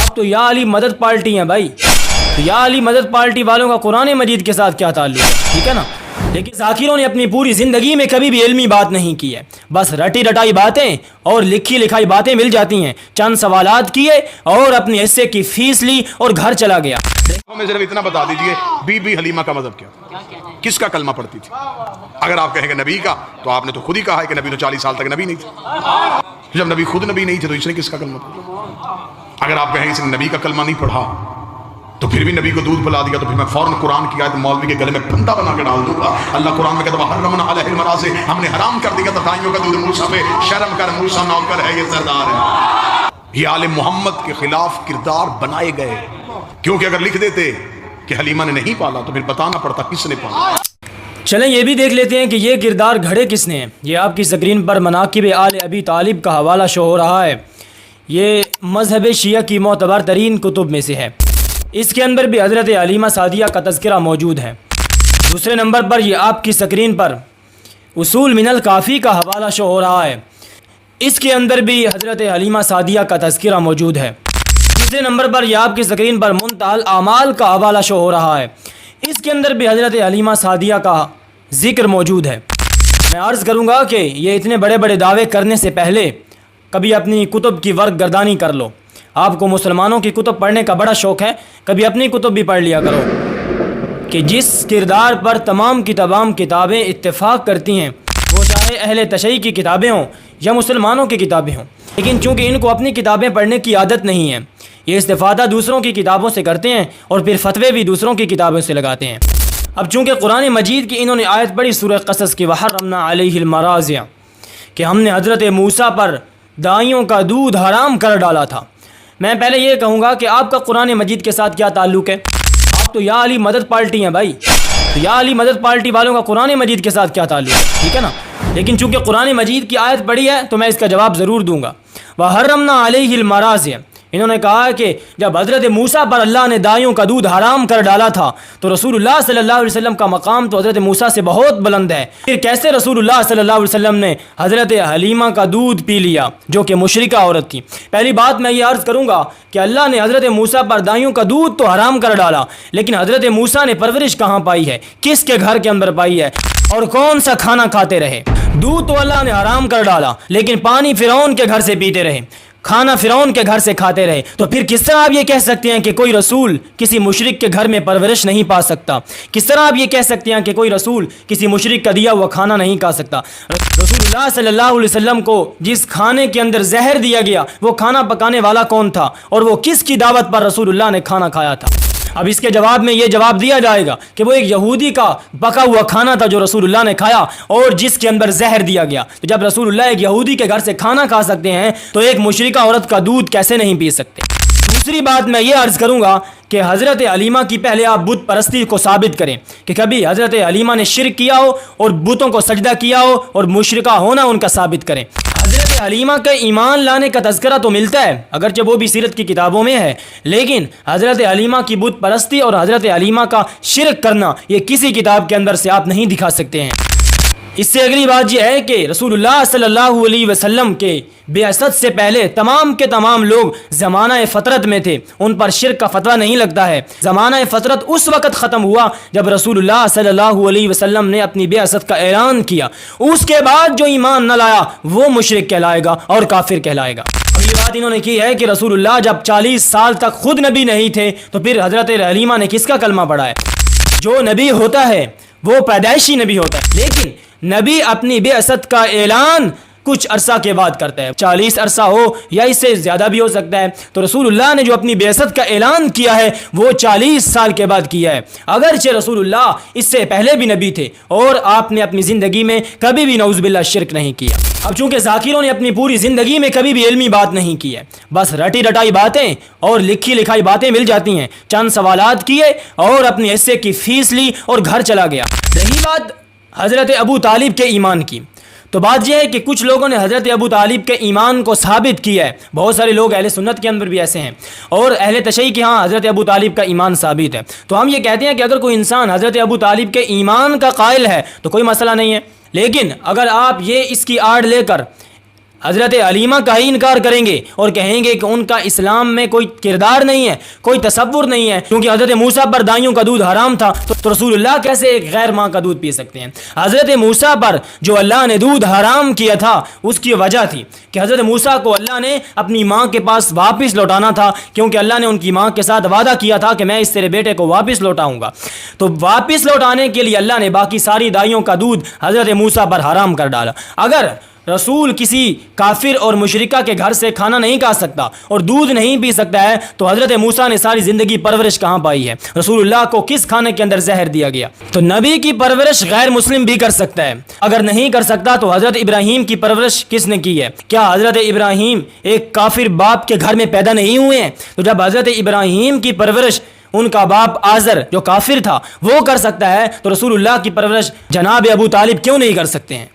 آپ تو یا علی مدد پارٹی ہیں بھائی، تو یا علی مدد پارٹی والوں کا قرآن مجید کے ساتھ کیا تعلق ہے؟ ٹھیک ہے نا. لیکن ذاکروں نے اپنی پوری زندگی میں کبھی بھی علمی بات نہیں کی ہے، بس رٹی رٹائی باتیں اور لکھی لکھائی باتیں مل جاتی ہیں، چند سوالات کیے اور اپنے حصے کی فیس لی اور گھر چلا گیا. ہمیں صرف اتنا بتا دیجئے بی بی حلیمہ کا مذہب کیا، کس کا کلمہ پڑھتی تھی؟ اگر آپ کہیں گے نبی کا، تو آپ نے تو خود ہی کہا ہے کہ نبی تو 40 سال تک نبی نہیں تھے. جب نبی خود نبی نہیں تھے تو اس نے کس کا کلمہ پڑھا؟ اگر آپ کہیں اس نے نبی کا کلمہ نہیں پڑھا تو پھر بھی نبی کو دودھ پلا دیا، تو پھر میں فوراً قرآن کی آیت مولوی کے گلے میں پھندا بنا کے ڈال دوں گا. اللہ قرآن میں کہتا ہے حرمنا علیہ المراضع، ہم نے حرام کر دیا تھا دائیوں کا دودھ موسیٰ پہ. شرم کر، موسیٰ نوکر ہے، یہ سردار ہے. یہ آل محمد کے خلاف کردار بنائے گئے، کیونکہ اگر لکھ دیتے کہ حلیمہ نے نہیں پالا تو پھر بتانا پڑتا کس نے پالا. چلیں یہ بھی دیکھ لیتے ہیں کہ یہ کردار گھڑے کس نے ہیں. یہ آپ کی سکرین پر مناقب آل ابی طالب کا حوالہ شو ہو رہا ہے. یہ مذہب شیعہ کی معتبر ترین کتب میں سے ہے. اس کے اندر بھی حضرت حلیمہ سعدیہ کا تذکرہ موجود ہے. دوسرے نمبر پر یہ آپ کی سکرین پر اصول من الکافی کا حوالہ شو ہو رہا ہے. اس کے اندر بھی حضرت حلیمہ سعدیہ کا تذکرہ موجود ہے. تیسرے نمبر پر یہ آپ کی سکرین پر منتہی الاعمال کا حوالہ شو ہو رہا ہے. اس کے اندر بھی حضرت حلیمہ سعدیہ کا ذکر موجود ہے. میں عرض کروں گا کہ یہ اتنے بڑے بڑے دعوے کرنے سے پہلے کبھی اپنی کتب کی ورق گردانی کر لو. آپ کو مسلمانوں کی کتب پڑھنے کا بڑا شوق ہے، کبھی اپنی کتب بھی پڑھ لیا کرو کہ جس کردار پر تمام کی تمام کتابیں اتفاق کرتی ہیں، وہ چاہے اہل تشیع کی کتابیں ہوں یا مسلمانوں کی کتابیں ہوں. لیکن چونکہ ان کو اپنی کتابیں پڑھنے کی عادت نہیں ہے، یہ استفادہ دوسروں کی کتابوں سے کرتے ہیں اور پھر فتوے بھی دوسروں کی کتابوں سے لگاتے ہیں. اب چونکہ قرآن مجید کی انہوں نے آیت پڑھی سورہ قصص کی وحرمنا علیہ المراضع، کہ ہم نے حضرت موسیٰ پر دائیوں کا دودھ حرام کر ڈالا تھا. میں پہلے یہ کہوں گا کہ آپ کا قرآن مجید کے ساتھ کیا تعلق ہے؟ آپ تو یا علی مدد پارٹی ہیں بھائی، تو یا علی مدد پارٹی والوں کا قرآن مجید کے ساتھ کیا تعلق ہے؟ ٹھیک ہے نا. لیکن چونکہ قرآن مجید کی آیت پڑھی ہے تو میں اس کا جواب ضرور دوں گا. وحرمنا علیہ المراضع، انہوں نے کہا کہ جب حضرت موسیٰ پر اللہ نے دائیوں کا دودھ حرام کر ڈالا تھا تو رسول اللہ صلی اللہ علیہ وسلم کا مقام تو حضرت موسیٰ سے بہت بلند ہے. پھر کیسے رسول اللہ صلی اللہ علیہ وسلم نے حضرت حلیمہ کا دودھ پی لیا جو کہ مشرکہ عورت تھی؟ پہلی بات میں یہ عرض کروں گا کہ اللہ نے حضرت موسیٰ پر دائیوں کا دودھ تو حرام کر ڈالا، لیکن حضرت موسیٰ نے پرورش کہاں پائی ہے، کس کے گھر کے اندر پائی ہے، اور کون سا کھانا کھاتے رہے؟ دودھ تو اللہ نے حرام کر ڈالا، لیکن پانی فرعون کے گھر سے پیتے رہے، کھانا فرعون کے گھر سے کھاتے رہے. تو پھر کس طرح آپ یہ کہہ سکتے ہیں کہ کوئی رسول کسی مشرک کے گھر میں پرورش نہیں پا سکتا؟ کس طرح آپ یہ کہہ سکتے ہیں کہ کوئی رسول کسی مشرک کا دیا ہوا کھانا نہیں کھا سکتا؟ رسول اللہ صلی اللہ علیہ وسلم کو جس کھانے کے اندر زہر دیا گیا وہ کھانا پکانے والا کون تھا، اور وہ کس کی دعوت پر رسول اللہ نے کھانا کھایا تھا؟ اب اس کے جواب میں یہ جواب دیا جائے گا کہ وہ ایک یہودی کا پکا ہوا کھانا تھا جو رسول اللہ نے کھایا اور جس کے اندر زہر دیا گیا. تو جب رسول اللہ ایک یہودی کے گھر سے کھانا کھا سکتے ہیں تو ایک مشرکہ عورت کا دودھ کیسے نہیں پی سکتے؟ دوسری بات میں یہ عرض کروں گا کہ حضرت حلیمہ کی پہلے آپ بت پرستی کو ثابت کریں کہ کبھی حضرت حلیمہ نے شرک کیا ہو اور بتوں کو سجدہ کیا ہو اور مشرکہ ہونا ان کا ثابت کریں. حضرت حلیمہ کا ایمان لانے کا تذکرہ تو ملتا ہے، اگرچہ وہ بھی سیرت کی کتابوں میں ہے، لیکن حضرت حلیمہ کی بت پرستی اور حضرت حلیمہ کا شرک کرنا یہ کسی کتاب کے اندر سے آپ نہیں دکھا سکتے ہیں. اس سے اگلی بات یہ ہے کہ رسول اللہ صلی اللہ علیہ وسلم کے بعثت سے پہلے تمام کے تمام لوگ زمانہ فطرت میں تھے، ان پر شرک کا فتویٰ نہیں لگتا ہے. زمانہ فطرت اس وقت ختم ہوا جب رسول اللہ صلی اللہ علیہ وسلم نے اپنی بعثت کا اعلان کیا. اس کے بعد جو ایمان نہ لایا وہ مشرک کہلائے گا اور کافر کہلائے گا. اگلی بات انہوں نے کی ہے کہ رسول اللہ جب 40 سال تک خود نبی نہیں تھے تو پھر حضرت حلیمہ نے کس کا کلمہ پڑھا ہے؟ جو نبی ہوتا ہے وہ پیدائشی نبی ہوتا ہے، لیکن نبی اپنی بعثت کا اعلان کچھ عرصہ کے بعد کرتا ہے، 40 عرصہ ہو یا اس سے زیادہ بھی ہو سکتا ہے. تو رسول اللہ نے جو اپنی بعثت کا اعلان کیا ہے وہ 40 سال کے بعد کیا ہے، اگرچہ رسول اللہ اس سے پہلے بھی نبی تھے اور آپ نے اپنی زندگی میں کبھی بھی نعوذ باللہ شرک نہیں کیا. اب چونکہ ذاکروں نے اپنی پوری زندگی میں کبھی بھی علمی بات نہیں کی ہے، بس رٹی رٹائی باتیں اور لکھی لکھائی باتیں مل جاتی ہیں، چند سوالات کیے اور اپنے حصے کی فیس لی اور گھر چلا گیا. رہی بات حضرت ابو طالب کے ایمان کی، تو بات یہ ہے کہ کچھ لوگوں نے حضرت ابو طالب کے ایمان کو ثابت کیا ہے. بہت سارے لوگ اہل سنت کے اندر بھی ایسے ہیں اور اہل تشیع کے ہاں حضرت ابو طالب کا ایمان ثابت ہے. تو ہم یہ کہتے ہیں کہ اگر کوئی انسان حضرت ابو طالب کے ایمان کا قائل ہے تو کوئی مسئلہ نہیں ہے، لیکن اگر آپ یہ اس کی آڑ لے کر حضرت علیمہ کا ہی انکار کریں گے اور کہیں گے کہ ان کا اسلام میں کوئی کردار نہیں ہے، کوئی تصور نہیں ہے، کیونکہ حضرت موسیٰ پر دائیوں کا دودھ حرام تھا، تو رسول اللہ کیسے ایک غیر ماں کا دودھ پی سکتے ہیں؟ حضرت موسیٰ پر جو اللہ نے دودھ حرام کیا تھا اس کی وجہ تھی کہ حضرت موسیٰ کو اللہ نے اپنی ماں کے پاس واپس لوٹانا تھا، کیونکہ اللہ نے ان کی ماں کے ساتھ وعدہ کیا تھا کہ میں اس تیرے بیٹے کو واپس لوٹاؤں گا۔ تو واپس لوٹانے کے لیے اللہ نے باقی ساری دائیوں کا دودھ حضرت موسیٰ پر حرام کر ڈالا۔ اگر رسول کسی کافر اور مشرکہ کے گھر سے کھانا نہیں کھا سکتا اور دودھ نہیں پی سکتا ہے تو حضرت موسیٰ نے ساری زندگی پرورش کہاں پائی ہے؟ رسول اللہ کو کس کھانے کے اندر زہر دیا گیا؟ تو نبی کی پرورش غیر مسلم بھی کر سکتا ہے، اگر نہیں کر سکتا تو حضرت ابراہیم کی پرورش کس نے کی ہے؟ کیا حضرت ابراہیم ایک کافر باپ کے گھر میں پیدا نہیں ہوئے ہیں؟ تو جب حضرت ابراہیم کی پرورش ان کا باپ آزر جو کافر تھا وہ کر سکتا ہے تو رسول اللہ کی پرورش جناب ابو طالب کیوں نہیں کر سکتے ہیں؟